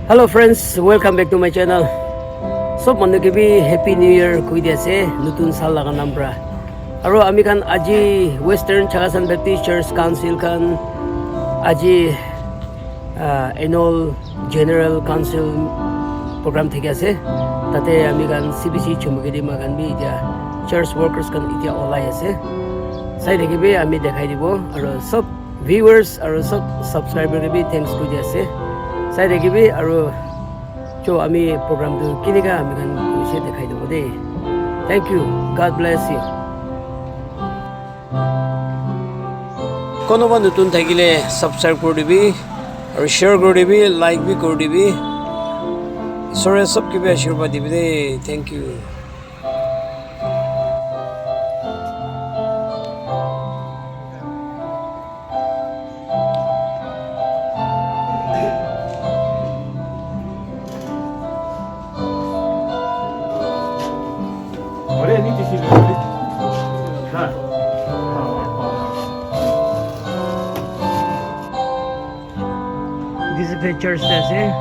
Hello friends, welcome back to my channel. So মানুকে be happy new year কই দিয়েছে নতুন সাল লাগা নামরা আর আমি খান আজি ওয়েস্টার্ন চাগাসান ব্যাপটিস্ট চার্চ কাউন্সিল খান আজি এনুয়াল জেনারেল কাউন্সিল প্রোগ্রাম থেকে আছে তাতে আমি খান সিবিসি চুমুগিরি মাগান বি ইতিয়া চার্চ ওয়ার্কার্স খান ইতিয়া ওলাই আছে চাই দেখিবি আমি দেখাই দিব আর সব ভিউয়ার্স আর সব সাবস্ক্রাইবার বি থ্যাঙ্কস কই দিয়েছে চাই দেখিবি আৰু চ' আমি প্ৰগ্ৰামটো কেনেকৈ আমি গান কৈছে দেখাই দিব দেই thank you God bless you কোনোবা নতুন থাকিলে ছাবস্ক্ৰাইব কৰি দিবি আৰু শ্বেয়াৰ কৰি দিবি লাইক বি কৰি দিবি ঈশ্বৰে চব কিবা আশীৰ্বাদ দিবি দেই thank you This is the church that's here.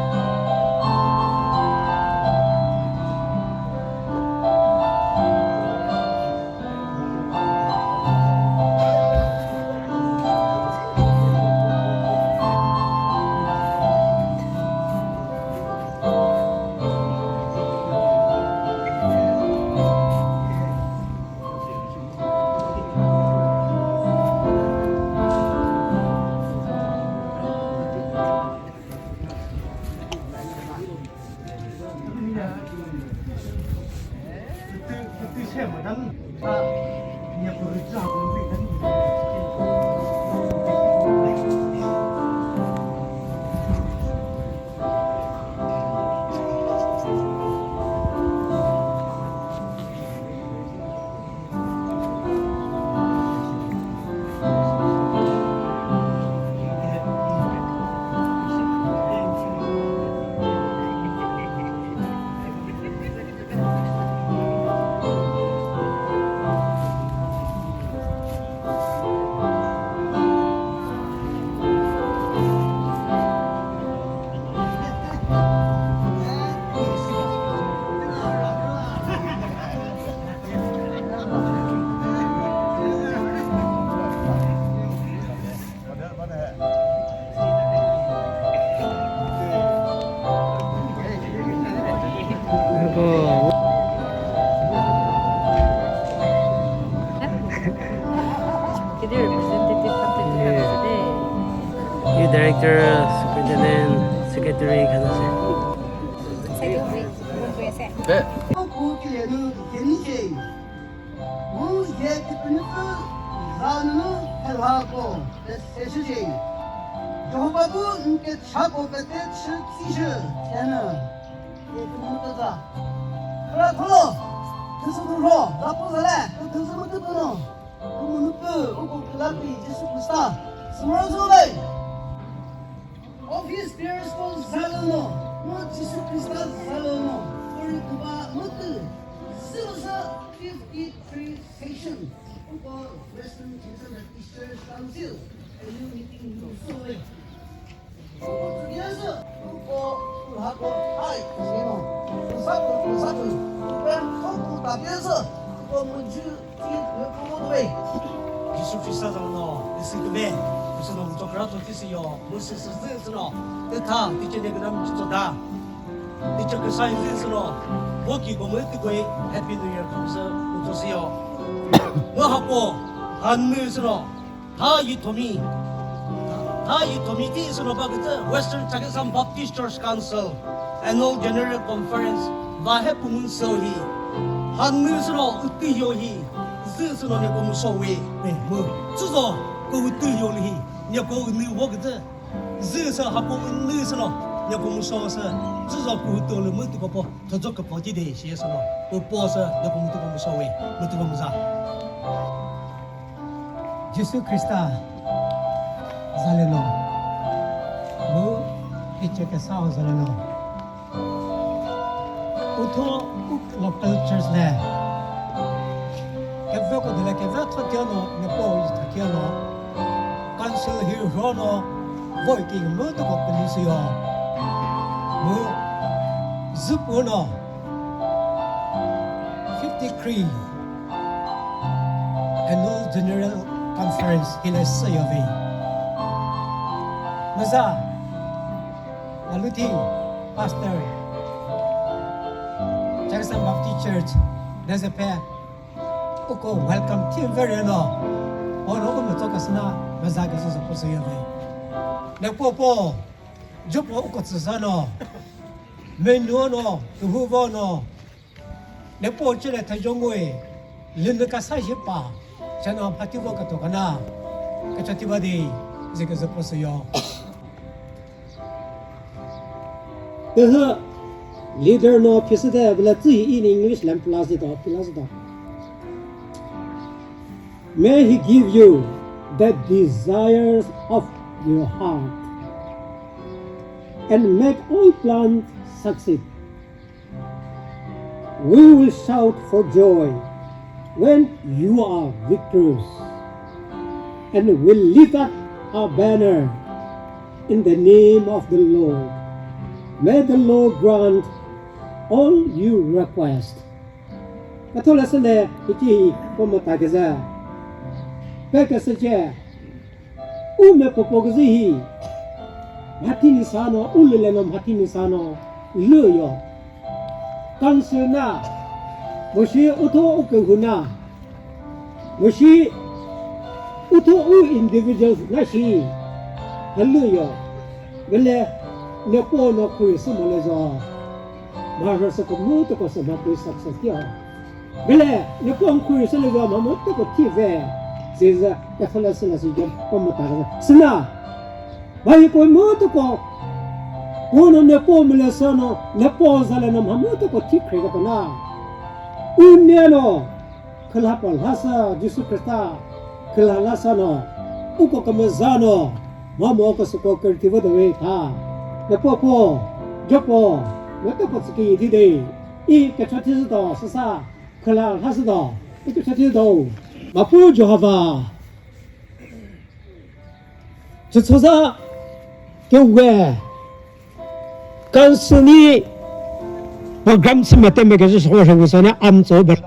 Director, Superintendent, Secretary kan আছে Office Spiritual Salono, not Jesus Christ Salono, for the Mother, Silver 53 Station, for Western Jesus Baptist Church Council, a new meeting in Soy. Together, for Hako, Hi, Sino, Sapo, when Hoko Tabiasa, for Muju, Tea, way. Jesus Christ Salono, this is the man. 是我们做个做的是要，我是认识了，对他，对今天跟他们去做的，对这个生意认识了，我给我们这个 Happy New Year 可是我做是要，我好过，很认识了，他一同意的是了，把个这 Western Chagasam Baptist Church Council Annual General Conference 把还不能收益，很认识了，对有益，认识了那我们收益，对，我至少。có tư yêu li nhà có nữ vô cái gì dư sa học có nữ sa nó nhà có một số sa chỉ do có tư là mới tự có thật cho cái bảo chỉ để xí sa nó có bỏ sa nhà có một tự có một số vậy một tự có một sao Jesus Christa zaleno mu iche cái sao zaleno utho local church này cái việc của người cái việc thoát theo nó nhà có thoát theo nó cancel hiểu rõ nó với cái mưa tôi có cái gì à mưa Zupuno 53 Annual General Conference Hilasayavi Maza Naluti Pastor Jackson Baptist Church Nazape Uko welcome team very no Ono ko matokasna Maza Gaza Sayavi Napopo Jopo Uko Tsano Menuano, Huvono, Nepo Chile Tajongwe, Linda Sajipa, Chano Pativoka Tokana, Kachativadi, Zikazaposayo. The leader no Pisada, Blati in English and Placido. May he give you the desires of your heart and make all plans succeed. We will shout for joy when you are victorious, and will lift up our banner in the name of the Lord. May the Lord grant all you request. Katolasane iti pomatagaza. Pekasaje. Ume popogazihi. Hatini sano ulilenam hatini sano. Luyo Kansuna Moshi Uto Ukahuna Moshi Uto individuals Nashi Haluyo Gale Nepo no Kui Sumalazo Marasa Muto Kosamatu success here Gale Nepo Kui Sulazo Mamoto Tive says the Falasina Pomata Sina Bayako Motoko Uno nepo milesano nepo zale nam hamuto ko tikre ko na uneno kelapal hasa Yesus Kristus kelalasano uko kamazano mamo ko suko kertivo de ta nepo po jopo neto ko ski dide I kachati do sasa kelal hasdo ikachati do mapu johava 저서사 교회 간순히 program semete megasi sohra wisana amso ber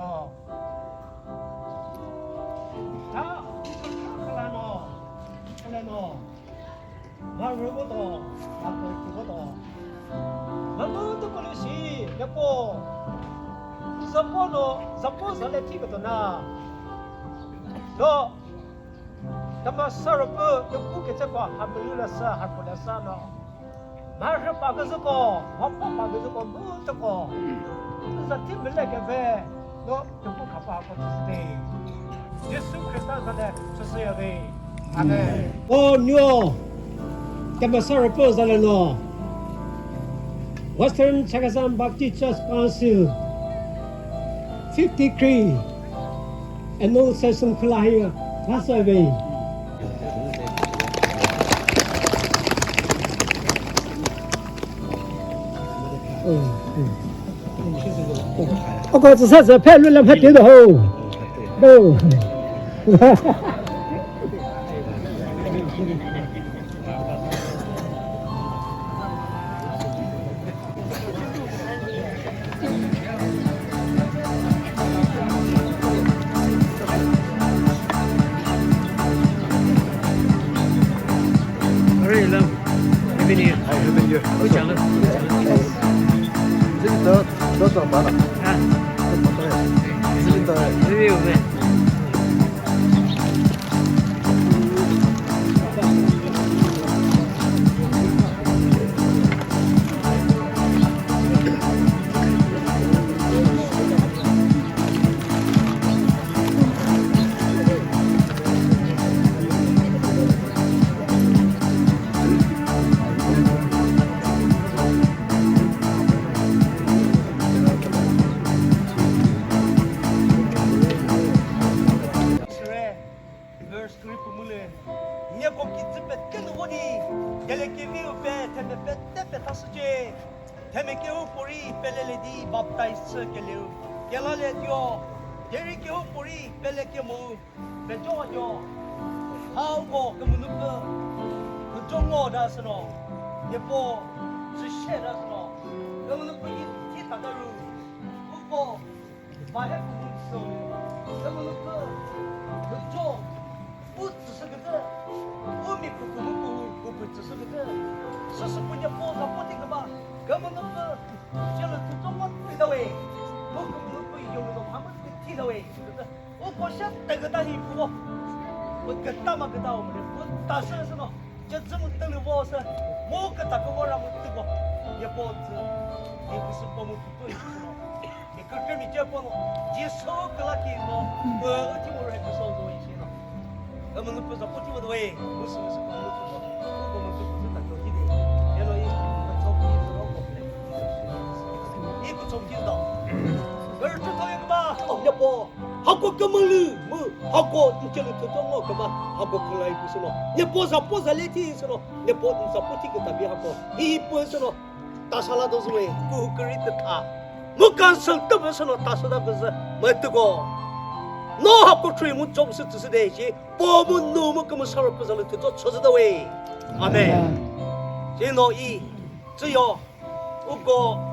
Marha pagazuko, hoppa pagazuko, mutako. Zati mileke ve, no, tuku kapa ko tsde. Yesu Kristus ade tsayave. Amen. Oh no. Kamasara po zalano. Western Chagasan Baptist Church Council 53 Annual Session Kulahia Pasave. Ako sa pelu lam hati do do Hurry lam. Happy New Year. Ôi chào ơn. 너 많아. À, 슬린더 review về. 예뻐, 저 쉐라서, 너는 그 그러면 저는 그쪽만 뛰다왜 뭐 용도 한번 뛰다왜 옷고샷 때그다니 보고 뭐 그따마 그다음에 뭐 따서서는 저쯤 뜨는 보서 뭐 그따 그거라고 뜨고 예뻐지 이 무슨 봄을 듣고 있어 이 그렇게 저번에 예서 그렇게 뭐 어찌 모르 했고 소소 있어 그러면 그래서 어찌 왜 무슨 그거는 그거 다 저기네 얘는 이 이거 좀 길다. 얼추 더해 봐. 여보, 하고 그물리 뭐 하고 이제는 더정어 그만 하고 그라이 무슨어. 여보사 레티스로 여보 인사 포티그 답이 하고 이 벌써로 다살라도 왜 그리트 타. 뭐간 성떠면서는 다서다 그서 뭐 뜨고 너 하고 트리 문좀 쓰듯이 봄은 너무 그만 서로 버서는 더 쳐서다 왜. 아멘. 제노 이 저요 웃고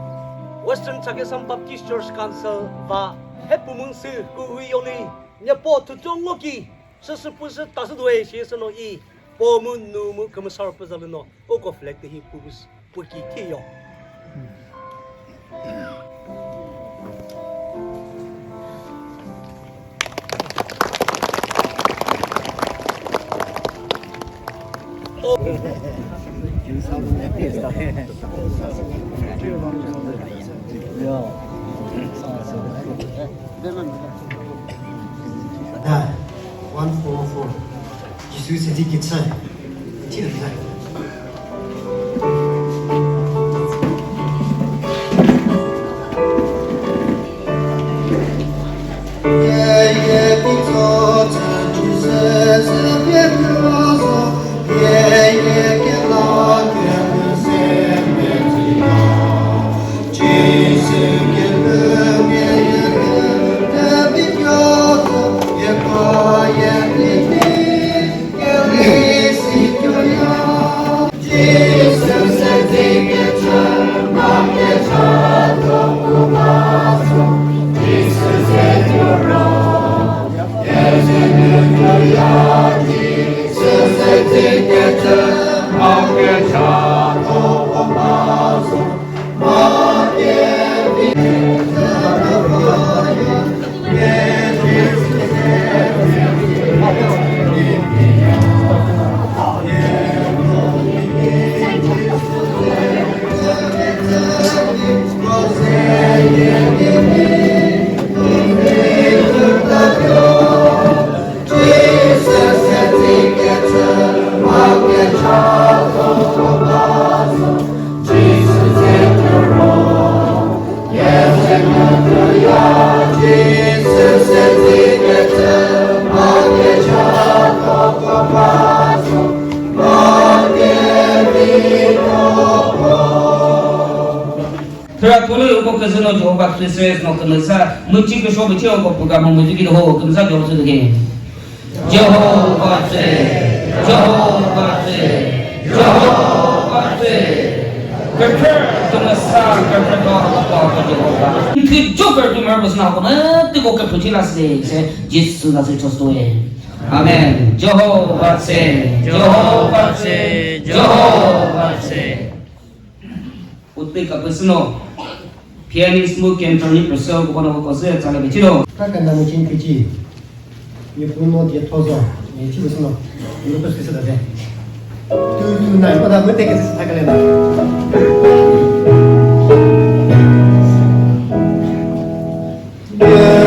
Western Chagasam Baptist Church Council và hết phụ mừng sự của huy ông này nhập bộ thực trong ngô kỳ sự sự phụ sự ta sự đuôi sẽ sự nói y bộ mừng nụ mừng cầm sao phải giờ nó ô có flag thì phụ kỳ thi yo Ah, 144. Jesus c'est dit qu'il sait. Tire ça. Tolong uko kesono Jehovah Kristus no kenesa muci ke shobe che uko puga mo muci ke ho kenesa joro se de Jehovah se kerja kenesa kerja ko Jehovah ki joker tu merbos na ko na ti ko ke puchila se Jesus na se chostoe amen Jehovah se utte ka kesono pianist mu kentroni perso ko bono ko se chale bichiro Các cái năng chính cái gì? Như phụ nữ thì thô rồi, như chỉ có số nó có cái gì đấy. Từ này có đang mất cái gì thay cái này. Yeah.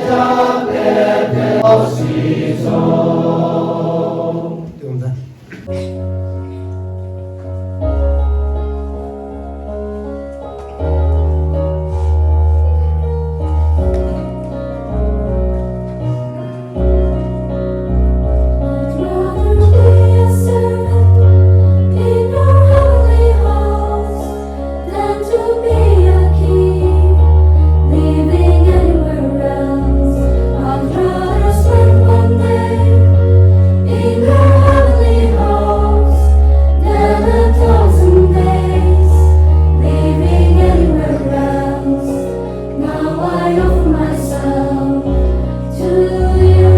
뜨겁다. I'd rather be a servant in your heavenly house than to be a king living anywhere else. I'd rather spend one day in your heavenly house than 1,000 days living anywhere else. Now I offer myself to you.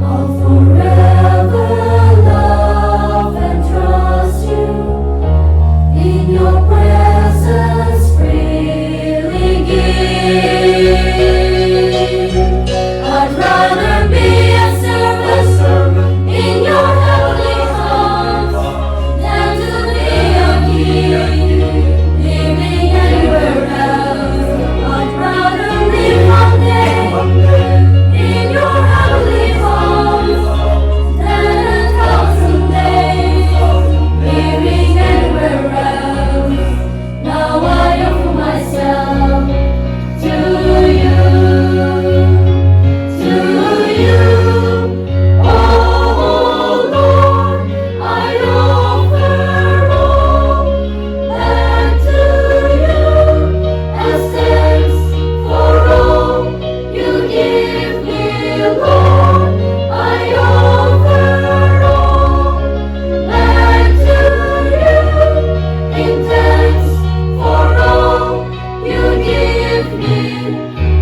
I'll forever love and trust you. In your presence freely give. I'd rather be a servant in your heavenly house than to be a king living anywhere else. I'd rather live one day in your heavenly house than 1,000 days living anywhere else. Now I offer myself to you, oh Lord. I offer all back to you as thanks for all you give me, Lord. I offer all back to you in thanks for all you give me,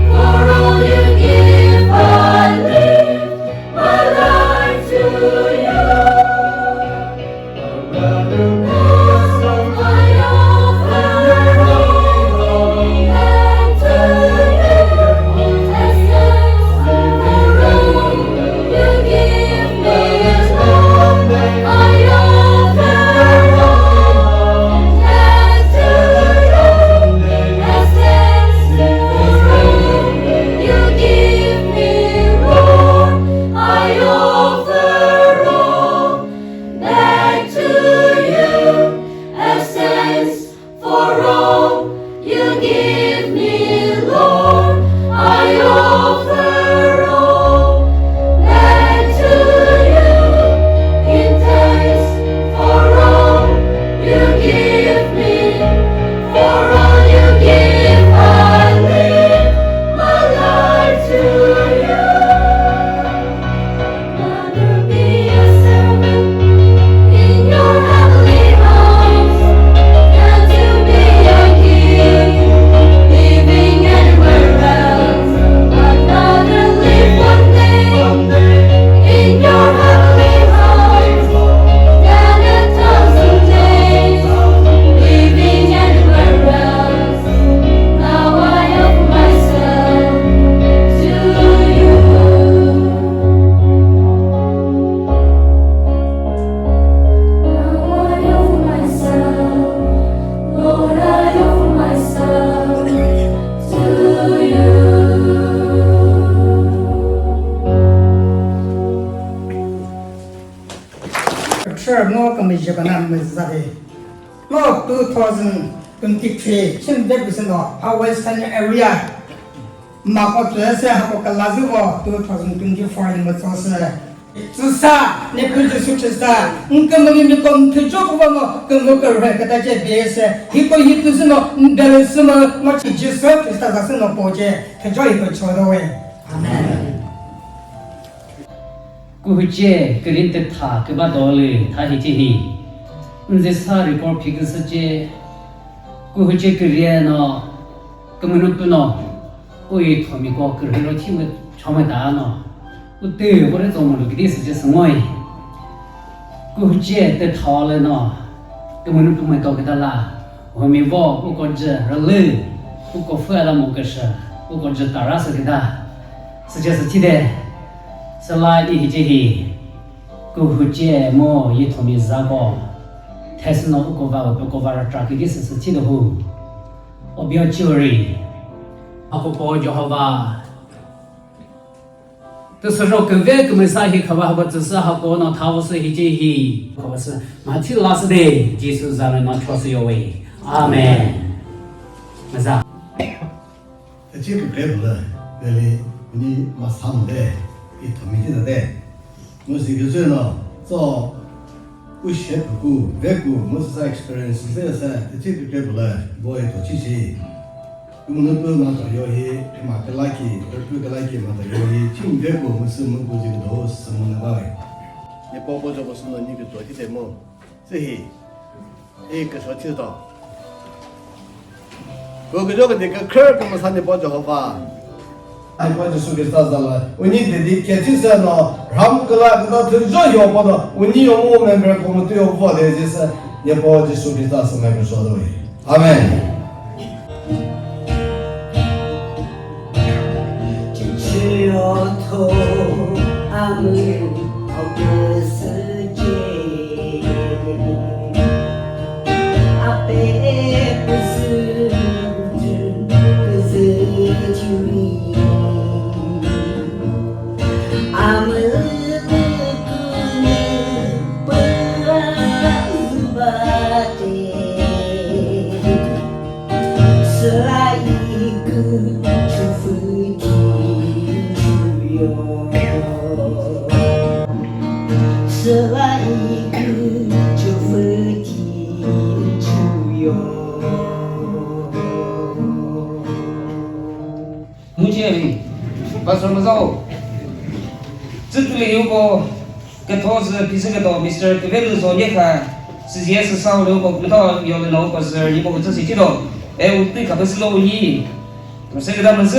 for all you give. I live my life to you. I offer all back to you as thanks for all you give me, Lord. I offer all back to you as thanks for all you give me, Lord. I offer all back to you as thanks for all you give me, Lord. I offer all back to you in thanks for all you give me, for all you give. I live my life to you. Rather be a servant in your heavenly house than to be a king living anywhere else. I'd rather live one day in your heavenly house than 1,000 days living anywhere else. Now I offer myself to you. Now I offer myself, Lord, I offer myself to you. Sure, no commission Missouri. No 2023, Chin Davidson, our western area. Mark Dress, Hakalazu, 2024 in Matsosa. Susa, Nicholas Suchesta, Uncle come to Jokomo, can look at Rekataja base, Hiko Hikusuno, there is so much just surface as a son of Poje, to joy for Chodoe. Amen. Kuche, Grinta, Kabadoli, Tahiti. This hard report pickers a j. Kuche Kuriano, Kamanupuno, Ui Tomiko, Kurino, Chomadano. What is almost this is just moi. Kuche, the tall and all. Kamanupuma Tokatala, when we walk, who got Relu, who got Fuela Mokasha, who got Tarasa, such as a Tide. Salai Hijihi, cô hụt che mò y thom y ra go thế nó cô vào trả cái sự chỉ đồ hù ở bên churi aku po Jehovah từ sự rồi cái việc của mình sai thì không phải từ sự học của nó tháo sự hi chỉ hi không phải mà chỉ là sự đấy Jesus ra nó cho sự yêu ấy Amen mà ra 지금 그래도 내리 우리 막 사는데 이 도민들인데 무슨 그저나 저 우셰고 외고 무슨 experience 그래서 지금 그래도 뭐에 도치지 그러면 또 나도 여기 막 라이키 그 라이키 막 여기 팀 외고 무슨 뭐 지금도 쓰는 거 이 보고저 무슨 이게 또 어디 되면 저희 이거 소치도 그 저거 내가 그렇게 산에 보자 봐봐. 아니 보자 수비스다라. 우리 데디 캐치스나 람글라 그다 들저요 보다. 우리 요모 멤버 코미티요 보데지스 예 보자 수비스다스 멤버 소도이. 아멘. 지치려도 아무 없으지 앞에 무슨 주위 아무것도 보아주바데 슬라이 그 주프기 주요 슬라이 그 주프기 주요 문제는 바스르마자오 즉들이 요거 그토스 비스게도 미스터 그벨루소 예카 시지에스 사우르고 그도 요르노 바스 이거 그치지도 에우띠 카베슬로니 그세그다면서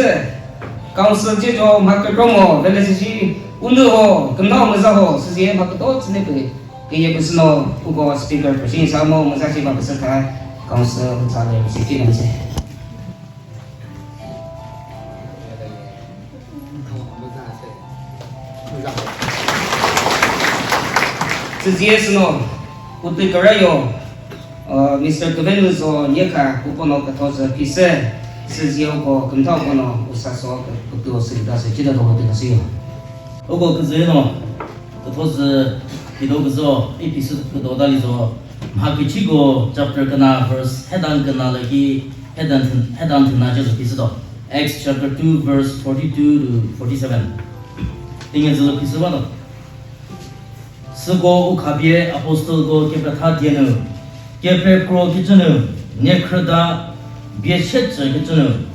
카운슬 제조 마크 프로모 벨레시시 운도호 금나오 마자호 시지에 마크도 스네베 그게 무슨노 우고 스피커 프신 사모 마자시 바스카 카운슬 자레 시티는지 지지에스노 우리 거래요 미스터 그벤루소 니카 우포노 카토스 피세 지지오고 금타오고노 우사소 그도 쓰다서 지도도 어디가세요 오고 그제노 그토스 비도그서 에피소드 그도달리서 마키치고 chapter kana verse hedan kana lagi hedan najesu pisodo Acts chapter 2 verse 42 to 47 tingezelo pisobano 스고 우카비에 아포스톨고 게프타 디에는 게프레 크로 기츠는 네크르다 비에쳇츠 기츠는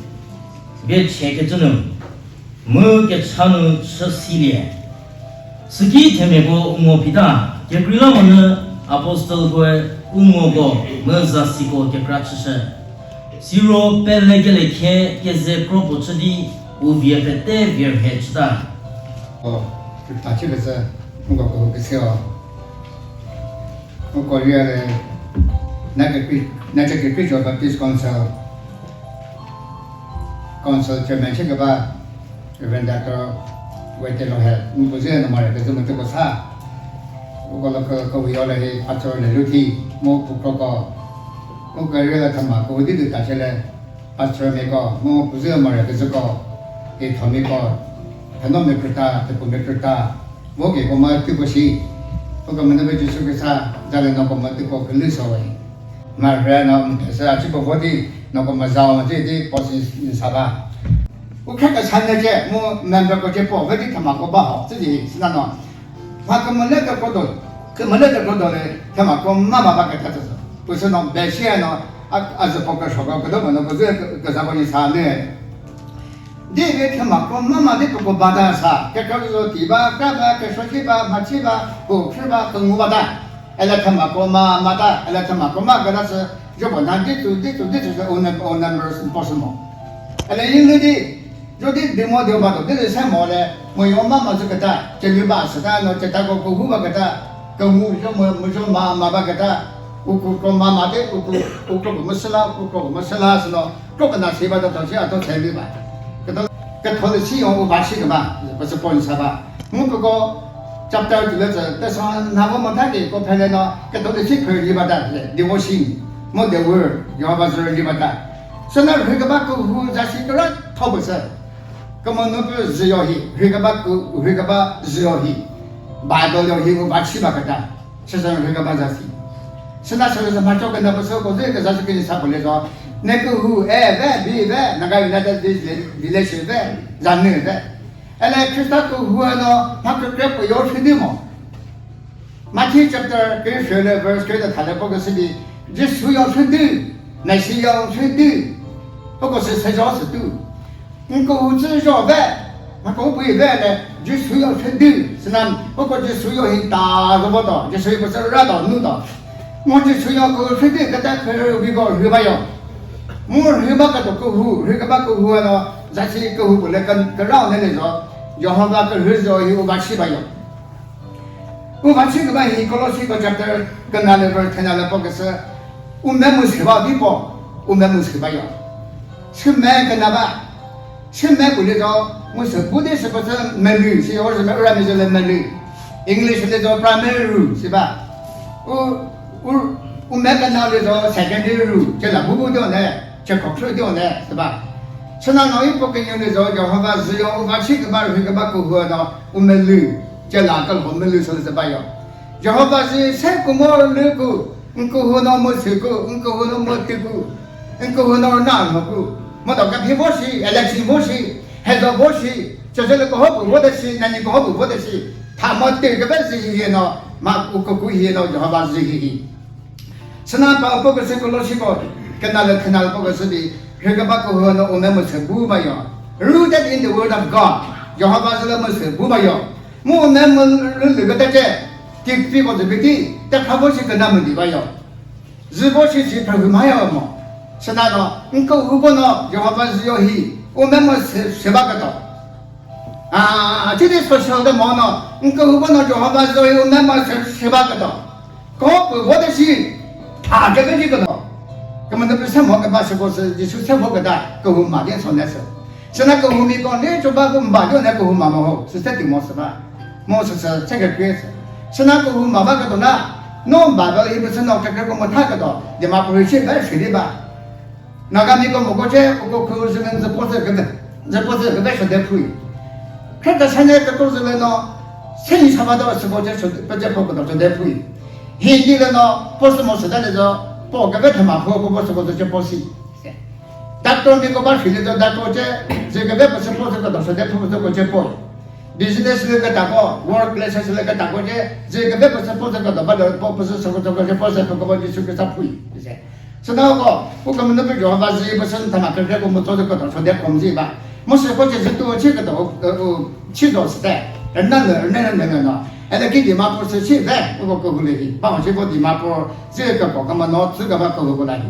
비에체 기츠는 무게 차는 셔시리에 스기 테메고 우모비다 게프리라모는 아포스톨고의 우모고 머자시고 게프라츠세 시로 벨레겔레케 게제 프로포츠디 우비에페테 비에헤츠다 다치면서 뭔가 그세요. 거리에 나게 그죠 바티스 컨설 제멘체가 봐 이벤트가 웨텔로 해 무슨 말이야 그래서 뭐 사. 그걸로 그 위원회 파트너를 루티 뭐 그거 뭐 거리에 담아 거기도 다시래 파트너가 뭐 무슨 말이야 그래서 이 담이고 단어를 그렇다 대본을 그렇다 뭐게 고마 뜻이 그거 만나면 주스께서 자는 거 고마 뜻고 글리서와 말레나 그래서 아직 어디 너가 맞아와 이제 버스 사바 우리가 산내게 뭐 멤버가 제 포함이 담아고 봐自己 신나노 막그만 내가 거도 그만 내가 거도를 담아고 마마바가 같아서 그래서 너 배시에너 아주 포커 쇼가 그도 뭐 그 자본이 사네 David kama mama de ko bada sa ke ka zo tiba ka ba ke so tiba ma tiba ko tiba ko ngubada ela kama ko ma mata ela kama ko ma ga sa jo ba nan de tu on numbers impossible ela yin de jo de demo de ba de sa mo le mo yo ma ma zo ka ta je lu ba sa ta no je ta ko hu ba ka ta ko mu jo ma ba ka ta ko ma ma de ko masala sa no ko ka na se ba da ta sia to che bi ba 그 토르시 오 마시가 봐. 벌써 본사봐. 뭔가고 chapter 就这，但是那我们他给个拍来呢，个都是去可以把它devotion，没得 word， 要把这里把它。所以那这个把个户在是个人讨不是，那么那个只要去，这个把只要去，把到了去我把七把个单，实际上这个把在是。是那时候是嘛，就跟他不说，我这个就是跟你差不多说，那个户那个原来的relation然后的。Ela Krista ko huwa no makre ko yo chidi mo. Matthew chapter 跟学了 verse 跟的谈的不过是的，这需要chidi，那是要chidi，不过是才少是度。你个物质少呗，那个不一般的，就需要chidi，是那不过就需要很大个不到，就需要不是热到弄到，我就需要个chidi，个在可以为个热吧用。我热吧个都个户，热吧个户呢。咱是个户不来跟绕那说，然后那个日子有570吧有，570吧一个老师个 chapter 跟那里边听那里不个是，我们没吃吧地方，我们没吃吧有，吃饭跟那吧，吃饭不来说，我是不的是不是menu，是我是没有是来 menu，English 的叫 primary rule 是吧？我们跟那里说 secondary rule，这两步掉呢，这口掉呢是吧？现在那一部分人的时候，就好把只要570个吧，这个吧过后呢，我们留，这哪个我们留说是吧要，就好把是三个么留个，过后呢没吃过，过后呢没吃过，过后呢哪么过，没到个批模式，election模式，还是模式，就是那个好不好的事，那你个好不好的事，他们对个本事一些呢，嘛我个故意呢就好把自己，现在把这个是个老师个，跟那看那个是的。这个把过后呢，我们没吃不嘛要 ，rooted in the word of God， 然后把这个没吃不嘛要，我们没那个在这，这个这个的，但他不是跟他们的吧要，如果是他会嘛要嘛，是那个，你过后不呢，然后把是要去，我们没吃吧个到，啊，这里说小的嘛呢，你过后不呢，然后把是我们没吃吧个到，搞不好的是他这个到。根本都不是么个把是不是，就是什么个的，个户马点从那时，现在个户没讲，你就把个马掉那个户马好，是这地么是吧？么是这个鬼子，现在个户马个多那，弄马个也不是弄这个么他个多，你妈不会去买水的吧？那个没个么个这，我口是跟这不是个的，这不是个的说的可以，看到现在个都是人呢，生意差不多是不这说不这不个说的可以，现在人呢不是么实在的说。包个他妈婆不是我这包西，大多那个把水的都大多这个不是包这个都是在不是我这包，business 那个大个 ，workplace 那个大个这个不是包这个都不是说这个这包是不过就是个啥不一，是噻。是那个我根本都不知道把自己不是他妈跟这个我们做这个都说的工资吧，我是或者是多这个都去做时代，那。哎，那给你妈不是现在我过过来的，把我这个你妈不这个搞干嘛弄这个把搞过来的。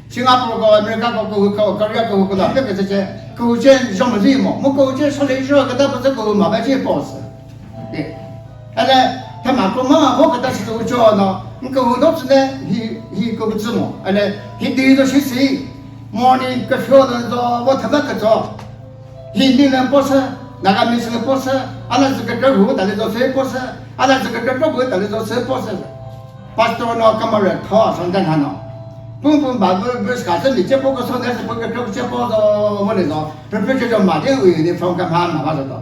新加坡搞、美国搞、高丽搞来，这个这些搞这什么人嘛？我搞这说来说，个他不是搞麻烦这包子，对。哎嘞，他妈说妈，我给他是做教呢，你搞多次呢？he搞字嘛？哎嘞，he 对着学习，morning 个学的说，我他妈个做，he 呢不是。那个没什么博士，阿拉这个政府等于做谁博士，阿拉这个政府等于做谁博士，把多呢干嘛人讨上战场呢？不把不干什么？这不过说那是不个这包着我来说，不就叫马丁为的方干嘛把得到，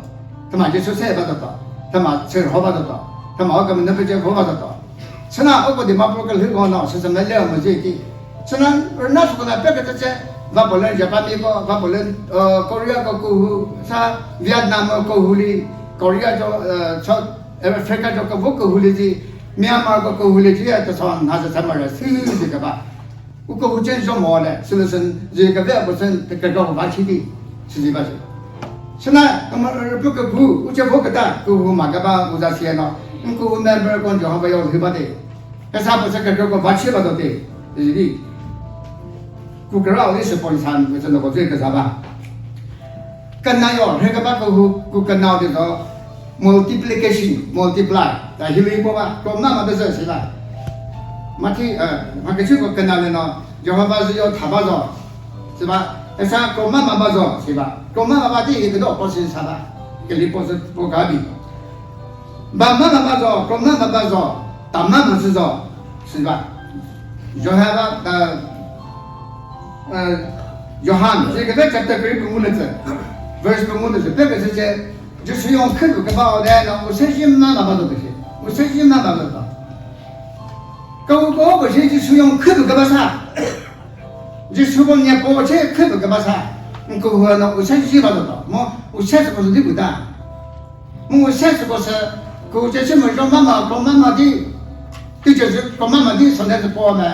他妈就是谁把得到，他妈吃好把得到，他妈根本那不就好把得到。现在我的妈不个绿光呢是什么两么这的，现在那时候呢别个这些。Và bộ lên Japan đi có, và bộ lên Korea có cầu sa Vietnam có cầu li, Korea cho Africa cho cầu cầu li gì, Myanmar có cầu li gì, thì sao nó sẽ làm ra sự gì cả ba, cầu trên số mỏ này, sự là gì cái việc bớt cái cầu vài chi đi, sự gì vậy? Cho nên mà bữa cái vụ, uche vụ cái ta, cầu mà cái ba uza xia nó, cầu member con cho họ bây giờ thì bắt đi, cái sao bớt cái cầu vài chi bắt đầu đi, gì đi. 古个老的是包餐，就是那个这个啥吧？跟那样，那个把古跟那的说 multiply，但是那个吧，做那么的事是吧？马蹄马个这个跟那的呢，就好把是要他把着，是吧？那啥做妈妈把着是吧？做妈妈把这一个都不是啥吧？给你不是不改变。把妈妈把着，公妈妈把着，大妈妈是着，是吧？约翰约翰这个在chapter verse 这个是这就是用口头跟把的，那我相信妈妈把着这些，我相信妈妈把着。我不是就是用口头跟把啥，就是说你把这口头跟把啥，过后呢我相信把着的，我相信不是对不的，我相信不是，我这什么让妈妈跟妈妈的。这就是跟妈妈的现在是包嘛，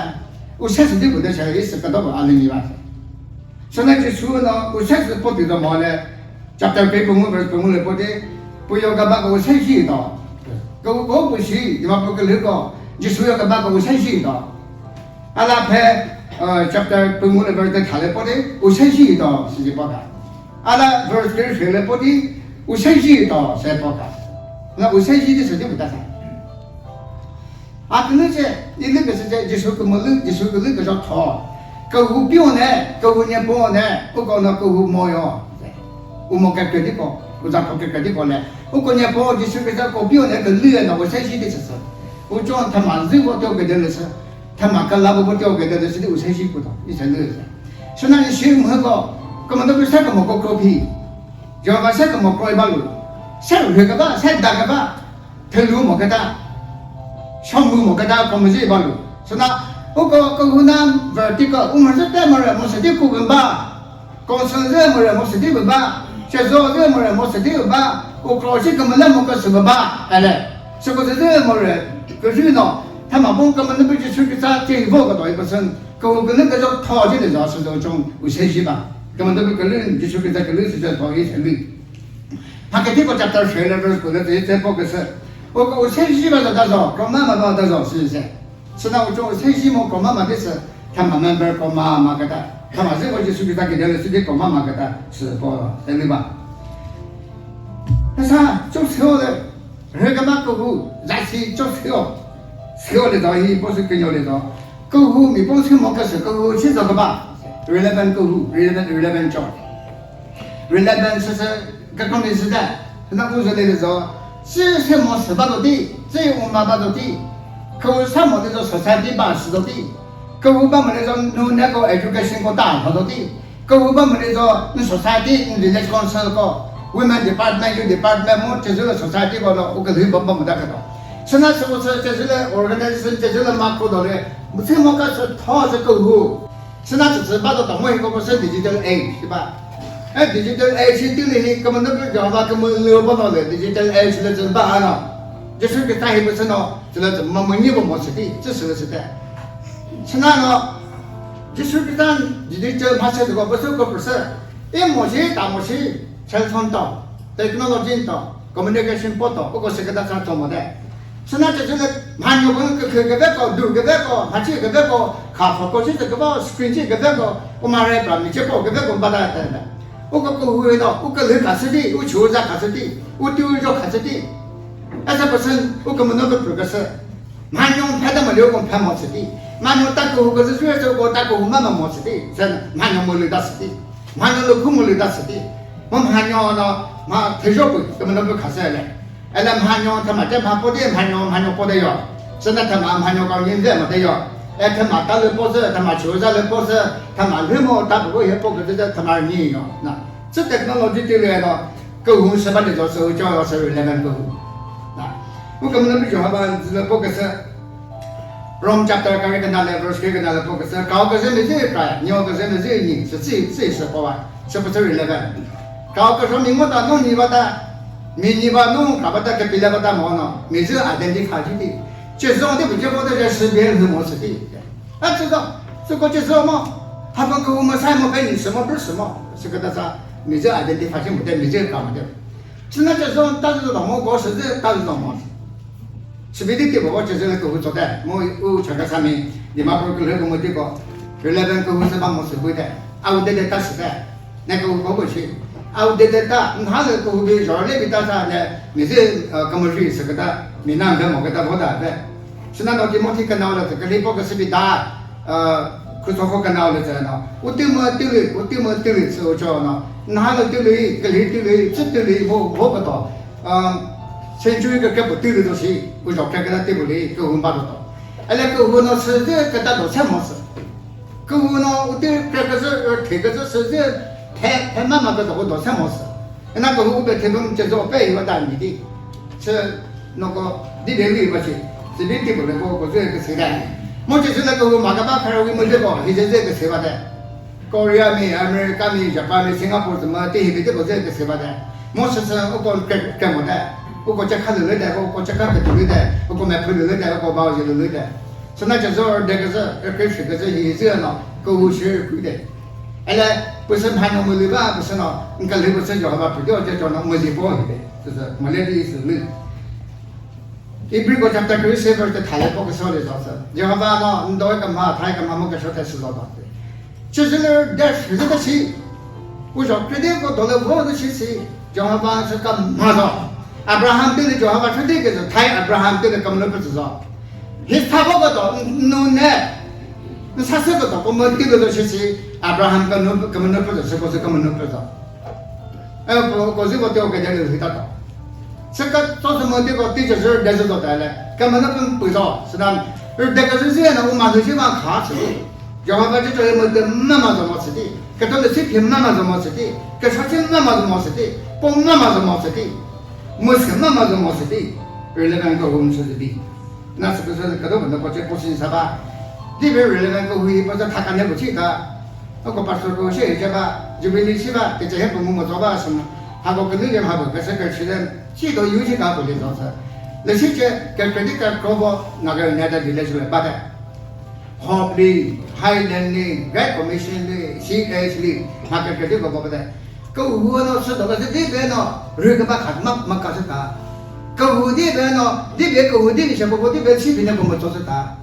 我现在对不对？现在也是跟到我20米吧。现在就说呢，我现在不对的嘛呢，讲到给公来不的，不要干嘛给我参与到，我不是，你妈不给那个，就说要干嘛给我参与到，阿拉拍讲到公来不的谈来不的，我参与到是不干，阿拉不是跟谁来不的，我参与到是不干，那我参与的是对不对？可能是你那个是在就说个么路，就说个那个叫套，个户标呢，个户年包呢，不讲那个户毛样，我们该的讲，我咋不该的讲呢？我讲年包就说个这个标呢个路呢，我山西的是，我讲他妈人我掉给的是，他妈个拉不掉给的是我山西不到，一层路是，所以那你学么个，根本都不三个么个高皮，就把三个么高一把路，三路个吧，三大个吧，头路么个大。项目么个大，我们这一帮路，是那我个湖南这个我们是这么人，我是这个文吧，公司这么人，我是这个吧，学校这么人，我是这个吧，我考试根本那么个什么吧，哎嘞，是不是这么人？可是呢，他们不根本那不就出去啥这一个个一个省，跟那个叫讨钱的人是这种有学习吧，根本那个人就出去在个人是在讨一层里，他给这个讲到学了，不是过来这报个事。我山西吧是多少，跟妈妈吧多少是不是？是那我讲山西嘛，跟妈妈的是，他慢慢边跟妈妈给他，他马上我就属于他给他了，是的跟妈妈给他是包，对吧？那啥做车的，那个嘛购物，然后做车的早已不是跟要的早，购物你不是么个是购物去这个吧 ？relevant 购物 ，relevant job，relevant 是各方面时代，那我说的时候。是什么十八度地，只有8度地，可我什么的说society 80度地，可我把我们说那个 education 个大度地，可我把我们说那 society 你的讲是个 women department 有 department 么，这就是 society 个了，我跟你帮不得个了。现在是不是这就是 organization 这就是 macro 的嘞？我这么个是他是购物，现在只是把它当为一个是 digital age 是吧？digital age 定了根本那个讲话根本聊不到的 digital age 的怎么办呢？就是给大一部分呢，就是怎么你不模式的，这是个时代。现在呢，就是给咱你的这马车这个不是个不是，一模式大模式全创到，technology 到，我们那个新报道，不过是给大家做么的。现在这就是蛮有个个个读个个，还是个个卡佛过去这个吧 ，screen 这个个，我马上把你这个把它的。我个会的，我个人卡斯的，我求在卡斯的，我丢着卡斯的，但是不是我根本那个不个是，蛮用拍的么留个拍毛子的，蛮用打个个是说这个打个慢慢毛子的，真的蛮用没留打死的，蛮用了空没留打死的，我蛮用呢，蛮退休不根本那个卡斯来，哎那蛮用他妈这蛮不的，蛮用不的哟，现在他妈蛮用搞人这么的哟。他妈打了包子，他妈求在了包子，他妈什么打不过也不过这他妈你哟，那这technology对来了，购物是把你做时候就要是来购物，那我根本不讲吧，这不个是，Rome chapter 刚跟他来verse 跟他来不个是，搞个人的这一块，你要个人的这一年是这是不完，是不是 relevant？搞个说明我打弄你把它，你把弄搞把它给别人把它忙了，每次 identify 的。就是我的不结果的识别是模式的，知道这个就是什么？他们跟我们什么概念，什么不是什么，是个大啥？你这爱的地发现不对，你这搞不对。现在就是说，但是老毛搞实在，但是老毛，是别的地方我就是那个做的，我全个上面，你妈不是那个我这个，原来那个我是帮我是会的，我得打实的，那个我不去。我得打，他那个我比较那边打啥呢？你这跟我说是个打，闽南跟我个打不打的。现在到底没听看到了，这个里边个是比打，可说好看到了这呢。我丢么丢了之后叫呢，哪个丢了，个里丢了，这丢了我不到，先注意个不对的东西，我找看给他对不对，给我们把它到。哎，那个我呢是这个大多钱么事？个我呢我对这个是这个是这太慢慢个我多钱么事？那个我被他们叫做白一个单位的，是那个里边有个去，这边对不对？我这个谁的？我就是那个我马个把开我们这个，现在这个谁吧的？高瑞亚美、美国美、日本美、新加坡什么这些这个这个谁吧的？我是我讲干么的？我讲这看流的，我讲这看不流的，我讲买不流的，我讲包就流的。所以那就是这个是跟这个是一这呢，购物是贵的。哎来，不是盘那么流吧？不是呢，你看流不是叫吧？不叫就叫那没得包的，就是没来的意思流。一般我讲这个是不是台来包个少的少是？就好吧呢，你到干嘛？台干嘛？我个少才知道的。就是那点实在的事，我说这点我到了我的事情，就好吧是干嘛的？阿布拉罕对的就好吧，是这个是台阿布拉罕对的根本不知道。他不个到弄呢，那他这个到我们对的事情，阿布拉罕根本不知道，是不是根本不知道？不是我对我给他留回答到。这个做什么这个对就是认识到的了，根本不知道，是吧？而这个是这样的，我马上去往卡吃的，然后把这个么的慢慢怎么吃的，给到了水平慢慢怎么吃的，给出去慢慢怎么吃的，不慢慢怎么吃的，没事慢慢怎么吃的，而那个我们吃的，那是不是给到我们国家不行是吧？这边人那个会不是他干的不去的，我把说个写一下吧，就为你去吧，给这些父母做吧什么。还有个那点还不，可是个吃的，许多有些干不的倒是，那些跟这个搞不那个人家的来出来把的，好的、海南的、外国美食的、西安的，那个这个搞不的，购物呢是那个这边呢，这个把看嘛搞是他，购物这边呢，这边购物这边什么这边视频的我们做是他，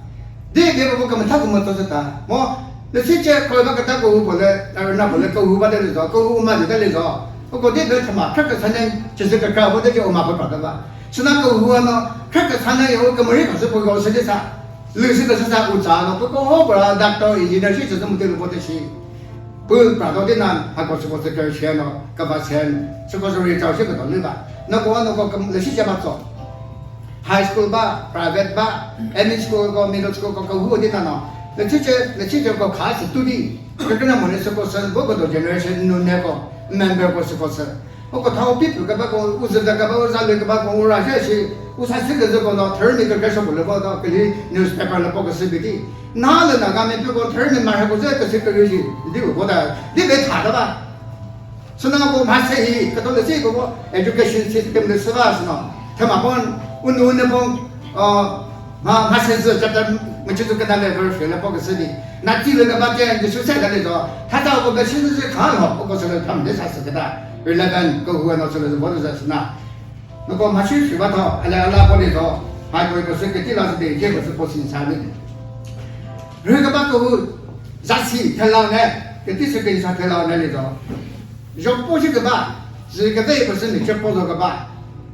这边我们他我们做是他，我那些搞那个他购物过来，那过来购物把的来做，购物嘛就在来做。我讲这个他妈，这个才能就是个搞不的就我妈不搞的吧？是那个我呢，这个才能有个没人可是不搞实际上，历史个是啥无杂了，不过我不然达到一年是这么对我的事，不搞到的呢，还搞是我这个钱了，干嘛钱？是不是找些个道理吧？那个跟历史怎么做 ？High school 吧 ，private 吧 ，ME school 个 middle school 个我的呢，那这个开始读的，这个呢，我们是个是我个都 generation 那个。member 过是过是，我个他比不个把个，我是那个把我让那个把个我让下去，我才这个这个呢，头儿那个该说不了个到，给你 newspaper 了报个视频的，哪了那个没别个头儿你马上个这个是个东西，你我的，你别查的吧？是那个我马上去，可到了这个我education system 的是吧？是喏，他马帮我那帮马上是这个，我就是跟他那边学了报个视频。那第二个把这样的蔬菜在里头，他到我们现在是看好，我告诉他们的啥是个的，而那个各户那出来是我都在是那，那个马去水把头，来拉里头，还有一个是个地老师的，这个是不生产的。如果把各户热气太老呢，给第四个啥太老那里头，要不是个吧，是个这不是你这不做个吧，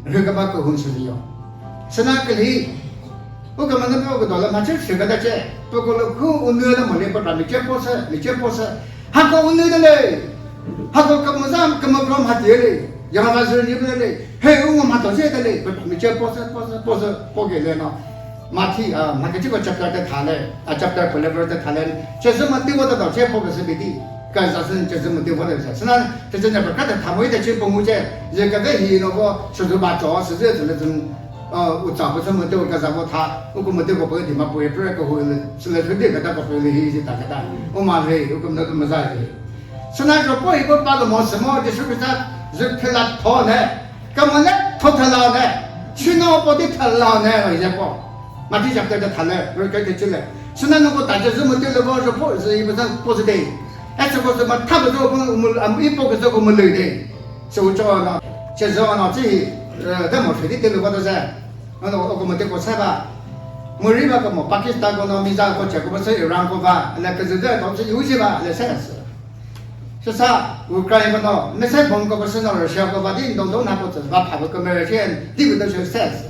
如果把各户是有，是那个里。我根本都不知道了，马上学个的这，不过了，我女的没来不然，你这不是，还搞我女的嘞，还搞根本上根本不马爹嘞，要么是你不嘞，嘿，我马多些的嘞，你这不是不给嘞呢，马蹄啊，那个这个chapter的谈嘞，chapter 回来不是的谈嘞，这是么对我的到这不是别的，干啥事这是么对我的事，是那这真的不干的，他们的去帮我这，这个问题那个说是把做是这种那种。我找不什么对我干啥我他，我根本对我不会地方不会，不然个会了，是来对个那个会了一些大个大，我妈嘞，我根本都没啥的。是那个不一个把了么什么的，是不是？是他那套呢？干嘛呢？套他老呢？去那不的他老呢？我也不，马上讲的他呢，我给他进来。是那个大家什么对了我说不是，因为他不是的，哎，这个什么他不是我们一包个这个我们来的，是我找呢，就是我呢这。在某水地对了，我都是，我们这个菜吧，莫瑞吧，个么巴基斯坦个那米扎个这个不是伊朗个吧，那个是这都是有些吧，那啥是，是啥？乌克兰个那，那些朋友不是那儿小个吧，你弄那个子，把拍个美国钱，这个都是啥是？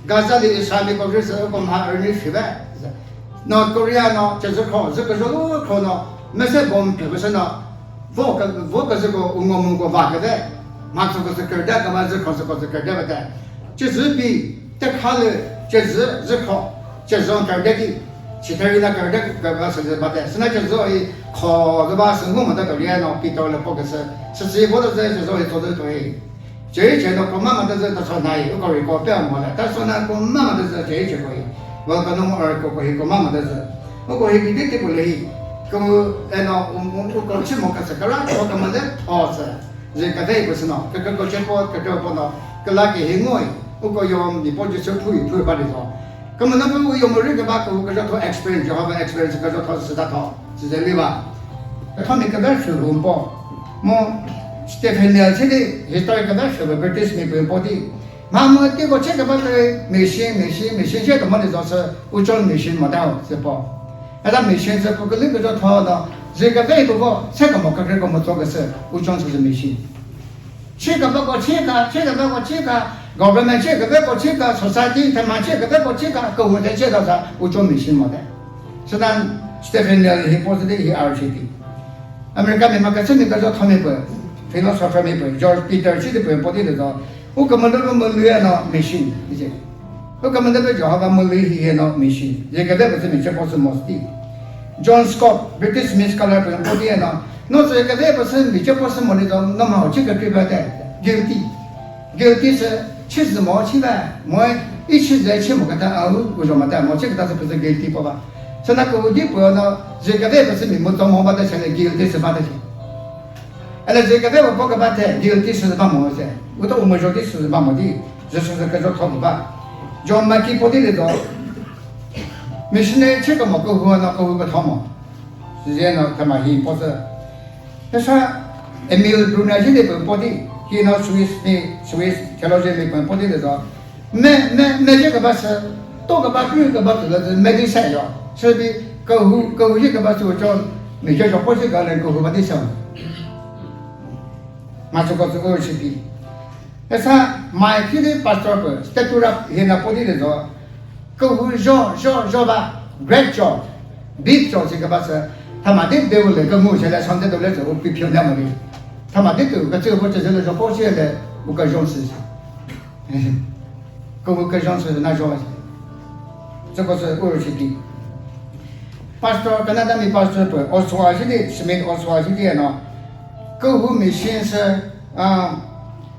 刚才的上面个日子，我们儿女去呗，那个人呢，就是考这个是我考呢，那些朋友不是呢，我个是个我们个挖个的。马祖个是搞的，干嘛是考试的，就是比得考了就是日考，就是让搞的其他人那搞的搞个是吧的，是那就是说考个吧，生活没得道理喏，比到了不个是结果的是说做的对。这一切都跟妈妈都是都从哪里有个人搞不要么了，但是呢，跟妈妈都是这一切可以，我跟我儿子可以，跟妈妈都是，我可以比这个来，跟我搞起么个是个啦，我跟么的哦是，这个这不是喏，这个结果这个不喏，个那个很爱，我个用你不就推把里头，根本那不用么人个把个叫做 experience， 就好个 experience 个叫做是他套，是这里吧？他们个那是龙包，么。Stephen Nelson historical version British people body. Mama te ko check about machine 些的么的就是乌装 machine 么的是不？那machine 是不可能个套的，这个外头个这个么个么做个是乌装就是 machine。这个包括这个 government 这个包括这个 society 他们这个包括这个跟我们这个是乌装 machine 么的。所以呢 Stephen Nelson he positive he RGB。America 里面个这个叫他们不。philosopher 没本，George Peter 这个本不对的说，我根本那个门里那 machine， 理解？我根本那个叫那个门里那 machine， 这个不是没见过是 most。John Scott British Miss Scholar 本不对那，那这个不是没见过是么的说，那么这个对不对 ？guilty 是其实毛起来，毛一起在一起么个他为什么的？毛这个他是不是 guilty 不吧？所以那个问题不要那这个不是没做毛把它成了 guilty 是把它。而这个我报个半天，第是把么子？我到我们说的是把么的，就是个叫套路吧。叫买几包的那种，没事呢，这个么够喝那够个套嘛，是这样的，他妈一包子。但是，Emil Brunner 这个包的，他那 Swiss 条路这边包的那种，没这个把是，多个把几个把子了，没得晒药，所以够这个把就叫没叫包这个人够把的上。masuk ke OCP. Esa mai kiri pastor per statura hina podi de zo. Ko jo ba great job. Big job 这个把是他妈的对我来个目前来上这都来走比漂亮么的。他妈的对个这个就是那种保险的我个种事情。我个种是那种这个是OCP. Pastor Canada mi pastor per Oswa sini semen Oswa sini no. 购物美心是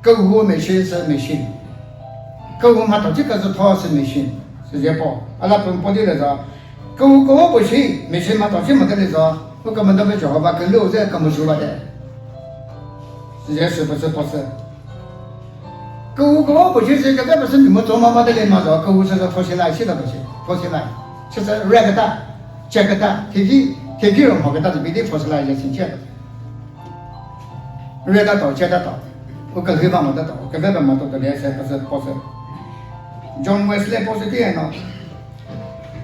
购物美心是美心，购物嘛到这个是他是美心，是这不？阿拉本地来说，购物不行，美心嘛到这么的来说，我根本都没讲吧，跟老在根本说不的，是这是不是？购物不行，这个不是你们做妈妈的人嘛说，购物是说脱起来，现在不行，脱起来，就是 red 的、jack 的，天气人好个，但是别的脱起来也挺简单。热得到，接得到，我跟黑爸没得到，跟白爸没得到，联系不是。John Wesley 不是这样的，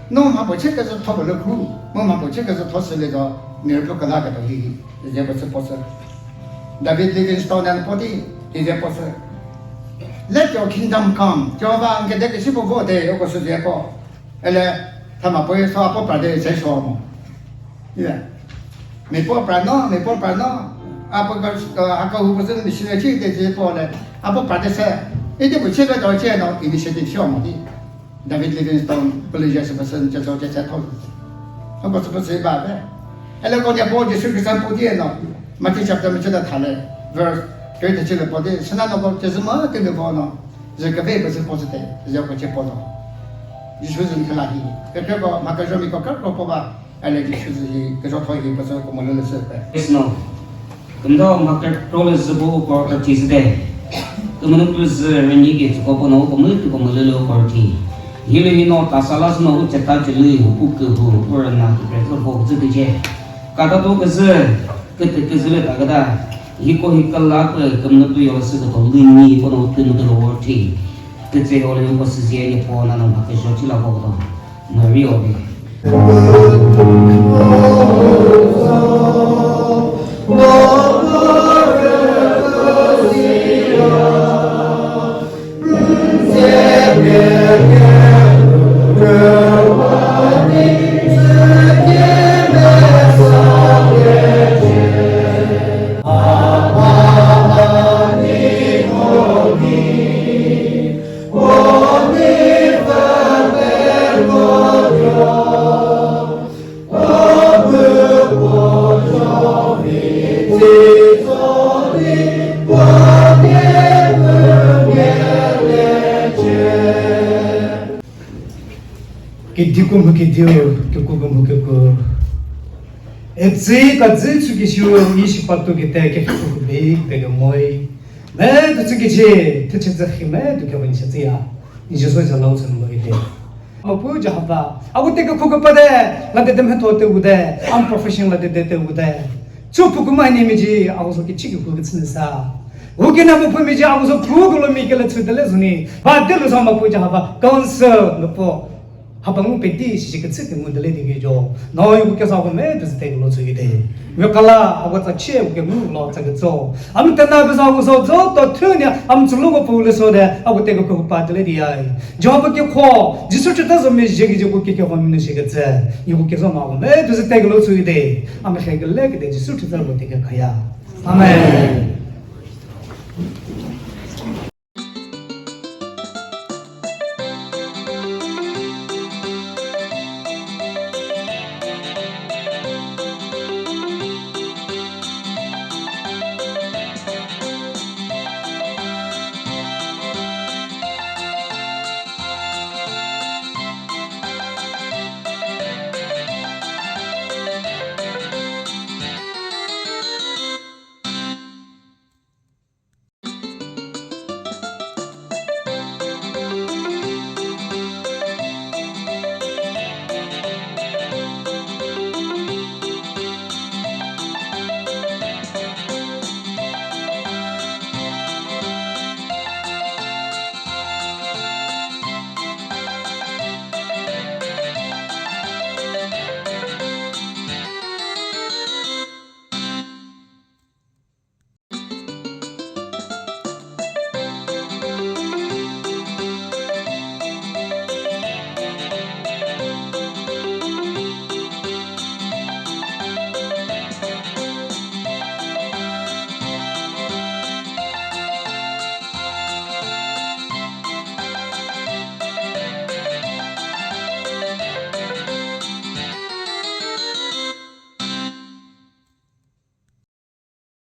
那么不这个是他不能哭，我们不这个是他是那个你不跟那个东西，这不是。David Livingstone 那不的，这不是。Let your kingdom come， 叫吧，给这个是不过的，有个是这个，他们不会说不把的再说嘛，对吧？没不把那。apa aku pasal di sini cerita je pun apa pada saya itu bercerita tahu je no inisiatif siapa ni David Livingstone boleh jadi sebesar jatuh tahu apa sebesar sebab kalau kau dia boleh jadi kesan putih no mati chapter macam dah thale verse kita cerita putih senang no kau semua kena kau no jadi kau besar positif jadi kau cepat no Yesus ni keladi kalau maka jami kau kau apa ada Yesus ni kalau kau ini pasal kau malu lesep no 근데 막그 프로그램스 보고 거티스데 그러면 플러스 renegade ko no ko mu ko mu le ko ti yele no ta sala no che ta che le hu ku hu or na ke ko bo zu de je ka da to ke ze le ta ga da hi ko hi kal la ko kam tu yo se ko li ni ko no tu no lo ti ke che ho le ko se je ni po na no ma ke jo chi la ko do ma ri o de Oh cái điều cũng cái điều cái cũng cái em chỉ có chỉ chú cái số ý识bắt đầu cái cái cũng bị cái mồi mẹ tôi chú cái gì tôi chỉ là khi mẹ tôi cái vấn đề gì à你就说这老成了一点我不就好吧啊我这个可不得那得他们做对不对 I'm professional 对不对做不过嘛你们去啊我说个这个可真啥我跟他们朋友讲我说不过了没给了出的了是呢把这个上嘛不就好吧公司那不habang peti si ke tsik ngun dele de jo no yu ke sa ko me de te lo tsu de yo kala awa ta che ke mu lo ta ke zo am ta na be sa ko so zo to thu ne am chu lo ko pu le so de awa te ko pa de le di ai jo ba ke kho ji su ta zo me je ge ko ke ho mi ne shi ke tse yu ke so ma ko me de te lo tsu de am he ke le ke de ji su ta zo te ke khaya amen